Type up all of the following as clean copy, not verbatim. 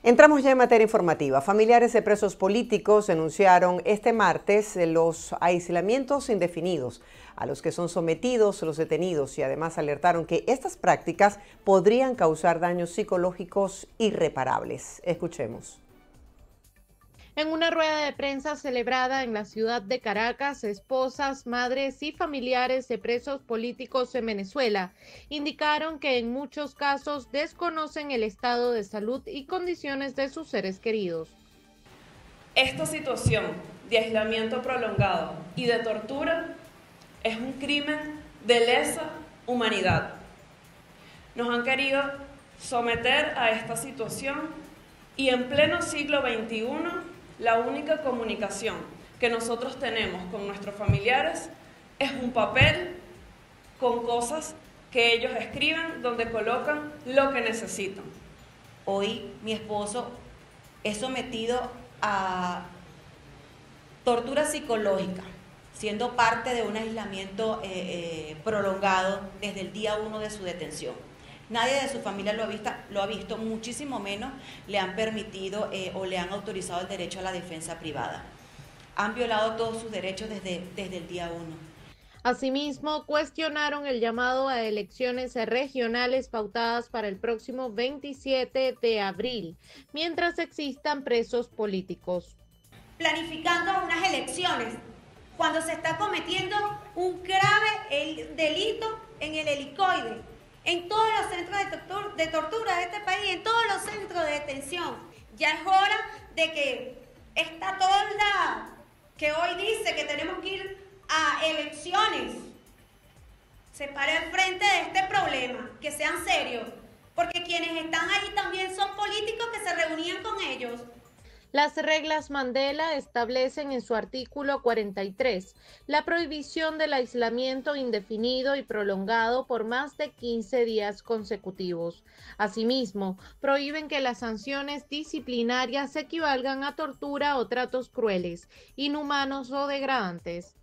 Entramos ya en materia informativa. Familiares de presos políticos denunciaron este martes los aislamientos indefinidos a los que son sometidos los detenidos y además alertaron que estas prácticas podrían causar daños psicológicos irreparables. Escuchemos. En una rueda de prensa celebrada en la ciudad de Caracas, esposas, madres y familiares de presos políticos en Venezuela indicaron que en muchos casos desconocen el estado de salud y condiciones de sus seres queridos. Esta situación de aislamiento prolongado y de tortura es un crimen de lesa humanidad. Nos han querido someter a esta situación y en pleno siglo XXI la única comunicación que nosotros tenemos con nuestros familiares es un papel con cosas que ellos escriben donde colocan lo que necesitan. Hoy mi esposo es sometido a tortura psicológica, siendo parte de un aislamiento prolongado desde el día 1 de su detención. Nadie de su familia lo ha visto, muchísimo menos le han permitido o le han autorizado el derecho a la defensa privada. Han violado todos sus derechos desde el día 1. Asimismo, cuestionaron el llamado a elecciones regionales pautadas para el próximo 27 de abril, mientras existan presos políticos. Planificando unas elecciones cuando se está cometiendo un grave delito en el helicoide, en todos los centros de tortura de este país, en todos los centros de detención. Ya es hora de que esta tolda que hoy dice que tenemos que ir a elecciones se pare al frente de este problema, que sean serios, porque quienes están ahí también son políticos que se reunían con ellos. Las reglas Mandela establecen en su artículo 43 la prohibición del aislamiento indefinido y prolongado por más de 15 días consecutivos. Asimismo, prohíben que las sanciones disciplinarias equivalgan a tortura o tratos crueles, inhumanos o degradantes.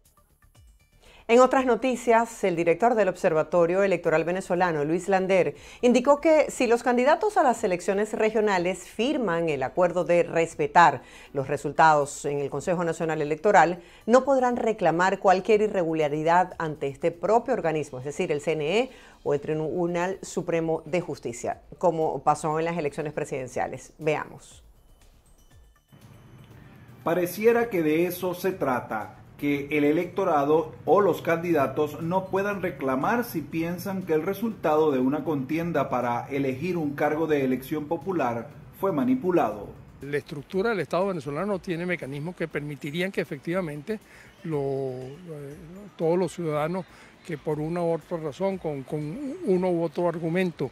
En otras noticias, el director del Observatorio Electoral Venezolano, Luis Lander, indicó que si los candidatos a las elecciones regionales firman el acuerdo de respetar los resultados en el Consejo Nacional Electoral, no podrán reclamar cualquier irregularidad ante este propio organismo, es decir, el CNE o el Tribunal Supremo de Justicia, como pasó en las elecciones presidenciales. Veamos. Pareciera que de eso se trata, que el electorado o los candidatos no puedan reclamar si piensan que el resultado de una contienda para elegir un cargo de elección popular fue manipulado. La estructura del Estado venezolano tiene mecanismos que permitirían que efectivamente todos los ciudadanos que por una u otra razón, con uno u otro argumento,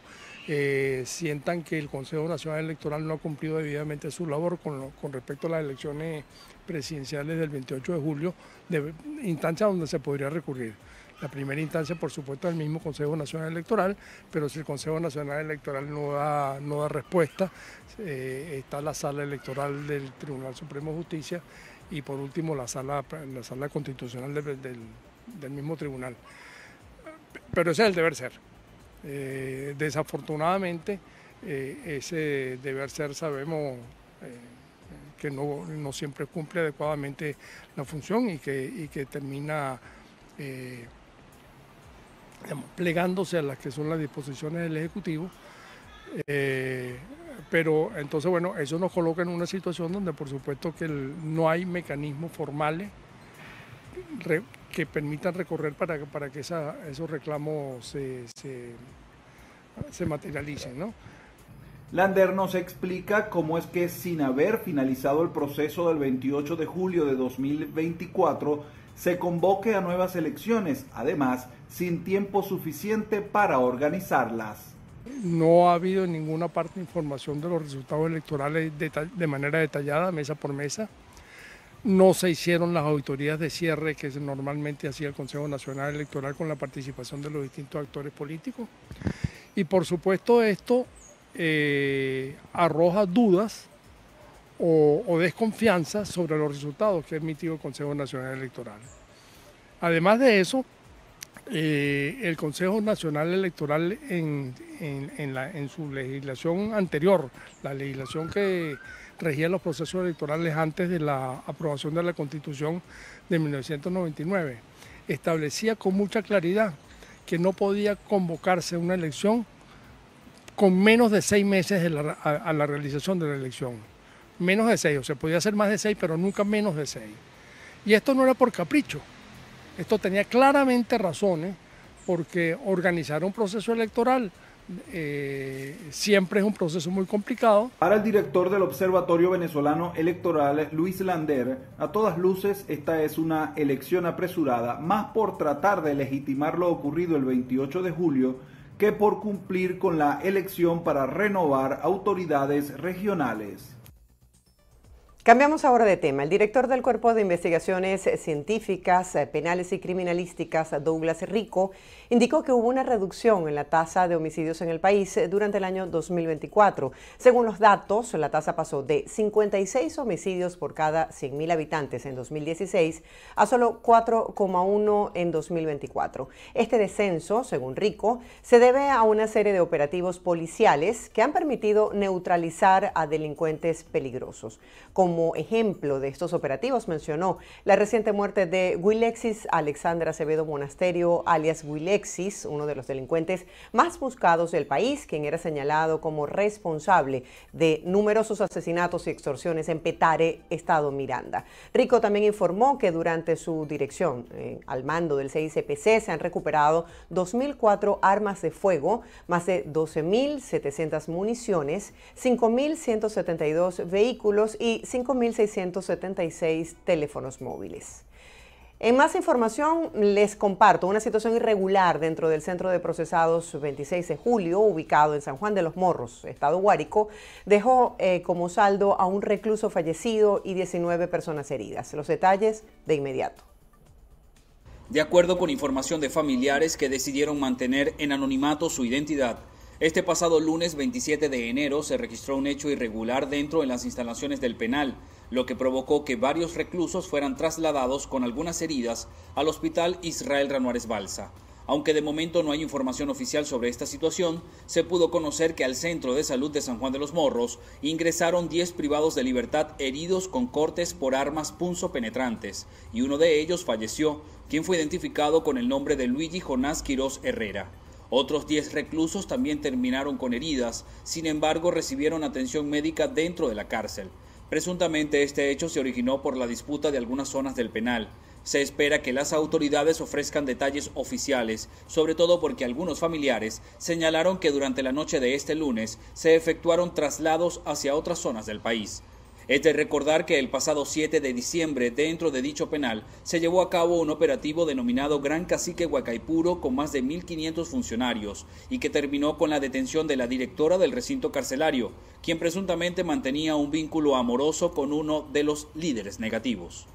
sientan que el Consejo Nacional Electoral no ha cumplido debidamente su labor con respecto a las elecciones presidenciales del 28 de julio, de instancia donde se podría recurrir. La primera instancia, por supuesto, es el mismo Consejo Nacional Electoral, pero si el Consejo Nacional Electoral no da respuesta, está la sala electoral del Tribunal Supremo de Justicia y por último la sala constitucional del mismo tribunal. Pero ese es el deber ser. Desafortunadamente, ese deber ser sabemos que no siempre cumple adecuadamente la función y que termina plegándose a las que son las disposiciones del Ejecutivo. Pero entonces, bueno, eso nos coloca en una situación donde por supuesto que no hay mecanismos formales que permitan recorrer para que esos reclamos se materialicen, ¿no? Lander nos explica cómo es que sin haber finalizado el proceso del 28 de julio de 2024 se convoque a nuevas elecciones, además sin tiempo suficiente para organizarlas. No ha habido en ninguna parte información de los resultados electorales de manera detallada, mesa por mesa. No se hicieron las auditorías de cierre que normalmente hacía el Consejo Nacional Electoral con la participación de los distintos actores políticos. Y por supuesto esto arroja dudas o desconfianza sobre los resultados que ha emitido el Consejo Nacional Electoral. Además de eso, El Consejo Nacional Electoral en su legislación anterior, la legislación que regía los procesos electorales antes de la aprobación de la Constitución de 1999, establecía con mucha claridad que no podía convocarse una elección con menos de 6 meses a la realización de la elección. Menos de 6, o sea, podía ser más de 6, pero nunca menos de 6. Y esto no era por capricho, esto tenía claramente razones, porque organizar un proceso electoral siempre es un proceso muy complicado. Para el director del Observatorio Venezolano Electoral, Luis Lander, a todas luces esta es una elección apresurada, más por tratar de legitimar lo ocurrido el 28 de julio que por cumplir con la elección para renovar autoridades regionales. Cambiamos ahora de tema. El director del Cuerpo de Investigaciones Científicas, Penales y Criminalísticas, Douglas Rico, indicó que hubo una reducción en la tasa de homicidios en el país durante el año 2024. Según los datos, la tasa pasó de 56 homicidios por cada 100.000 habitantes en 2016 a solo 4,1 en 2024. Este descenso, según Rico, se debe a una serie de operativos policiales que han permitido neutralizar a delincuentes peligrosos. Como ejemplo de estos operativos mencionó la reciente muerte de Wilexis Alexander Acevedo Monasterio, alias Wilexis, uno de los delincuentes más buscados del país, quien era señalado como responsable de numerosos asesinatos y extorsiones en Petare, estado Miranda. Rico también informó que durante su dirección al mando del CICPC se han recuperado 2.004 armas de fuego, más de 12.700 municiones, 5.172 vehículos y 5.676 teléfonos móviles. En más información, les comparto una situación irregular dentro del Centro de Procesados 26 de Julio, ubicado en San Juan de los Morros, estado Guárico, dejó como saldo a un recluso fallecido y 19 personas heridas. Los detalles de inmediato. De acuerdo con información de familiares que decidieron mantener en anonimato su identidad, este pasado lunes 27 de enero se registró un hecho irregular dentro de las instalaciones del penal, lo que provocó que varios reclusos fueran trasladados con algunas heridas al Hospital Israel Ranuares Balsa. Aunque de momento no hay información oficial sobre esta situación, se pudo conocer que al Centro de Salud de San Juan de los Morros ingresaron 10 privados de libertad heridos con cortes por armas punzopenetrantes, y uno de ellos falleció, quien fue identificado con el nombre de Luigi Jonás Quirós Herrera. Otros 10 reclusos también terminaron con heridas, sin embargo recibieron atención médica dentro de la cárcel. Presuntamente este hecho se originó por la disputa de algunas zonas del penal. Se espera que las autoridades ofrezcan detalles oficiales, sobre todo porque algunos familiares señalaron que durante la noche de este lunes se efectuaron traslados hacia otras zonas del país. Es de recordar que el pasado 7 de diciembre, dentro de dicho penal, se llevó a cabo un operativo denominado Gran Cacique Huacaipuro con más de 1.500 funcionarios y que terminó con la detención de la directora del recinto carcelario, quien presuntamente mantenía un vínculo amoroso con uno de los líderes negativos.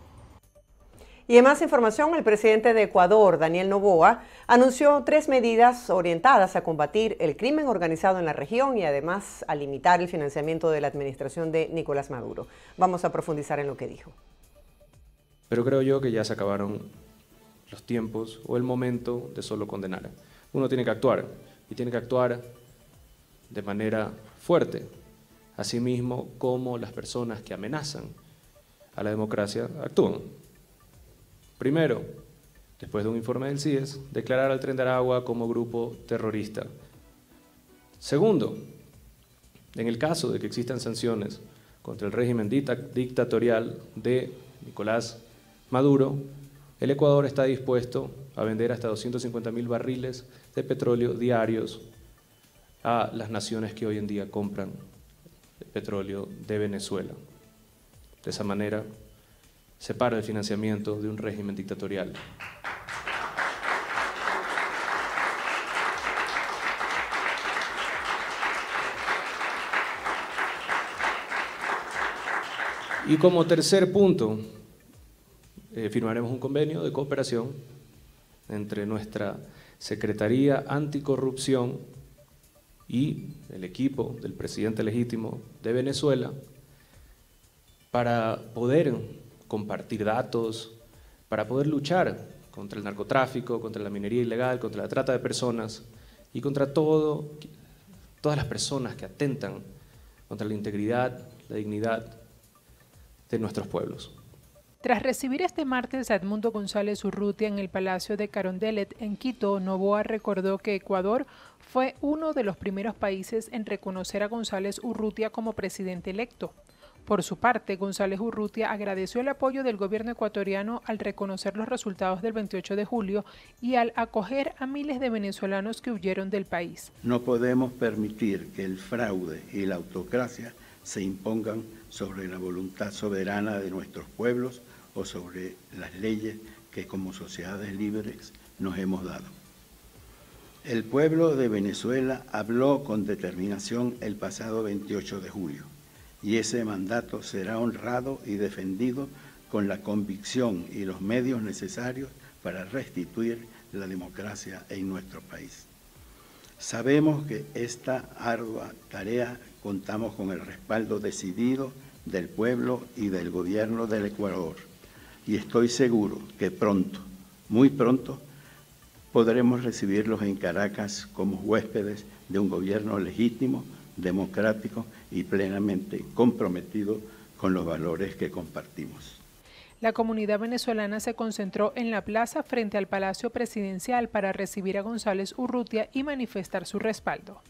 Y en más información, el presidente de Ecuador, Daniel Noboa, anunció 3 medidas orientadas a combatir el crimen organizado en la región y además a limitar el financiamiento de la administración de Nicolás Maduro. Vamos a profundizar en lo que dijo. Pero creo yo que ya se acabaron los tiempos o el momento de solo condenar. Uno tiene que actuar y tiene que actuar de manera fuerte, asimismo como las personas que amenazan a la democracia actúan. Primero, después de un informe del CIES, declarar al Tren de Aragua como grupo terrorista. Segundo, en el caso de que existan sanciones contra el régimen dictatorial de Nicolás Maduro, el Ecuador está dispuesto a vender hasta 250.000 barriles de petróleo diarios a las naciones que hoy en día compran el petróleo de Venezuela. De esa manera, se para el financiamiento de un régimen dictatorial. Y como tercer punto, firmaremos un convenio de cooperación entre nuestra Secretaría Anticorrupción y el equipo del presidente legítimo de Venezuela para poder compartir datos, para poder luchar contra el narcotráfico, contra la minería ilegal, contra la trata de personas y contra todas las personas que atentan contra la integridad, la dignidad de nuestros pueblos. Tras recibir este martes a Edmundo González Urrutia en el Palacio de Carondelet en Quito, Noboa recordó que Ecuador fue uno de los primeros países en reconocer a González Urrutia como presidente electo. Por su parte, González Urrutia agradeció el apoyo del gobierno ecuatoriano al reconocer los resultados del 28 de julio y al acoger a miles de venezolanos que huyeron del país. No podemos permitir que el fraude y la autocracia se impongan sobre la voluntad soberana de nuestros pueblos o sobre las leyes que como sociedades libres nos hemos dado. El pueblo de Venezuela habló con determinación el pasado 28 de julio y ese mandato será honrado y defendido con la convicción y los medios necesarios para restituir la democracia en nuestro país. Sabemos que esta ardua tarea contamos con el respaldo decidido del pueblo y del gobierno del Ecuador y estoy seguro que pronto, muy pronto, podremos recibirlos en Caracas como huéspedes de un gobierno legítimo, democrático y plenamente comprometido con los valores que compartimos. La comunidad venezolana se concentró en la plaza frente al Palacio Presidencial para recibir a González Urrutia y manifestar su respaldo.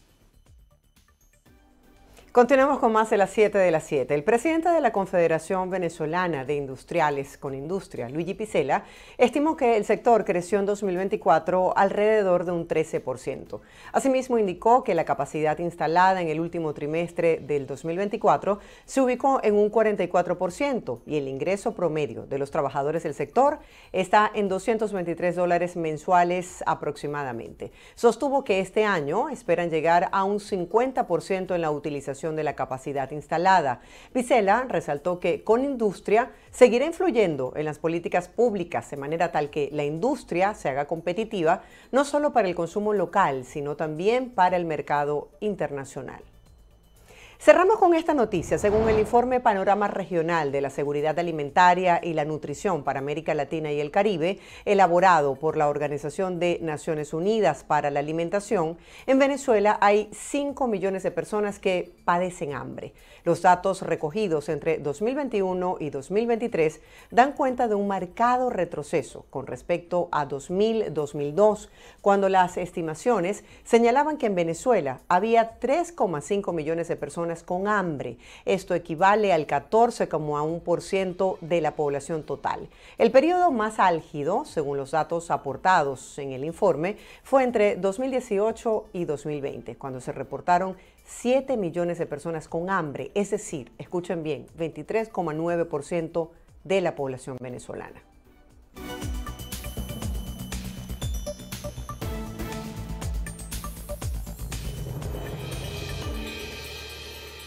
Continuamos con más de las 7 de las 7. El presidente de la Confederación Venezolana de Industriales con Industria, Luigi Picela, estimó que el sector creció en 2024 alrededor de un 13%. Asimismo, indicó que la capacidad instalada en el último trimestre del 2024 se ubicó en un 44% y el ingreso promedio de los trabajadores del sector está en $223 mensuales aproximadamente. Sostuvo que este año esperan llegar a un 50% en la utilización de la capacidad instalada. Picela resaltó que con industria seguirá influyendo en las políticas públicas de manera tal que la industria se haga competitiva no solo para el consumo local, sino también para el mercado internacional. Cerramos con esta noticia. Según el informe Panorama Regional de la Seguridad Alimentaria y la Nutrición para América Latina y el Caribe, elaborado por la Organización de Naciones Unidas para la Alimentación, en Venezuela hay 5 millones de personas que padecen hambre. Los datos recogidos entre 2021 y 2023 dan cuenta de un marcado retroceso con respecto a 2000-2002, cuando las estimaciones señalaban que en Venezuela había 3,5 millones de personas con hambre. Esto equivale al 14,1% de la población total. El periodo más álgido, según los datos aportados en el informe, fue entre 2018 y 2020, cuando se reportaron 7 millones de personas con hambre, es decir, escuchen bien, 23,9% de la población venezolana.